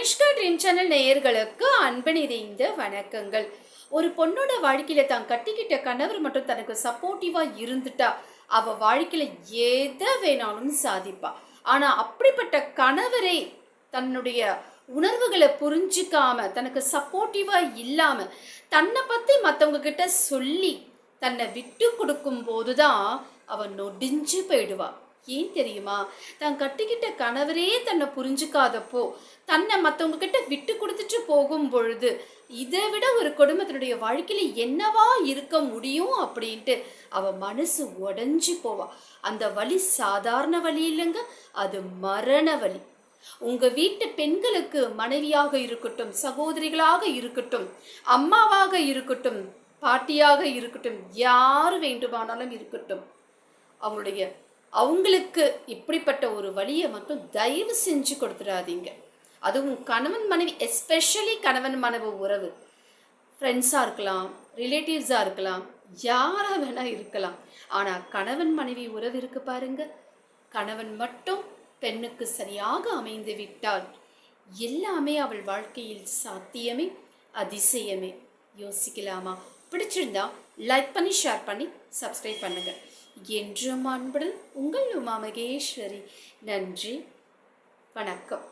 Anushka dream channel நேயர்களுக்கு அன்பு நிறைந்த வணக்கங்கள். ஒரு பொண்ணோட வாழ்க்கையில தான் கட்டிக்கிட்ட கணவர் மட்டும் தனக்கு சப்போர்ட்டிவா இருந்துட்டா அவ வாழ்க்கையில எதை வேணாலும் சாதிப்பா. ஆனா அப்படிப்பட்ட கணவரே தன்னுடைய உணர்வுகளை புரிஞ்சுக்காம தனக்கு சப்போர்ட்டிவா இல்லாம தன்னை பத்தி மற்றவங்க கிட்ட சொல்லி தன்னை விட்டு கொடுக்கும் போதுதான் அவன் நொடிஞ்சு போயிடுவா. ஏன் தெரியுமா? தான் கட்டிக்கிட்ட கணவரே தன்னை புரிஞ்சுக்காதப்போ தன்னை மற்றவங்க கிட்ட விட்டு கொடுத்துட்டு போகும் பொழுது இதை விட ஒரு குடும்பத்தினுடைய வாழ்க்கையில என்னவா இருக்க முடியும் அப்படின்ட்டு அவ மனசு உடஞ்சி போவா. அந்த வலி சாதாரண வலி இல்லைங்க, அது மரண வலி. உங்க வீட்டு பெண்களுக்கு மனைவியாக இருக்கட்டும், சகோதரிகளாக இருக்கட்டும், அம்மாவாக இருக்கட்டும், பாட்டியாக இருக்கட்டும், யார் வேண்டுமானாலும் இருக்கட்டும், அவங்களுக்கு இப்படிப்பட்ட ஒரு வழியை மட்டும் தயவு செஞ்சு கொடுத்துடாதீங்க. அதுவும் கணவன் மனைவி, எஸ்பெஷலி கணவன் மனைவி உறவு, ஃப்ரெண்ட்ஸாக இருக்கலாம், ரிலேட்டிவ்ஸாக இருக்கலாம், யாராக வேணால் இருக்கலாம். ஆனால் கணவன் மனைவி உறவு இருக்கு பாருங்க, கணவன் மட்டும் பெண்ணுக்கு சரியாக அமைந்து விட்டால் எல்லாமே அவள் வாழ்க்கையில் சாத்தியமே, அதிசயமே. யோசிக்கலாமா? பிடிச்சிருந்தா லைக் பண்ணி, ஷேர் பண்ணி, சப்ஸ்கிரைப் பண்ணுங்க. என்றும் அன்புடன் உங்கள் உமா மகேஸ்வரி. நன்றி, வணக்கம்.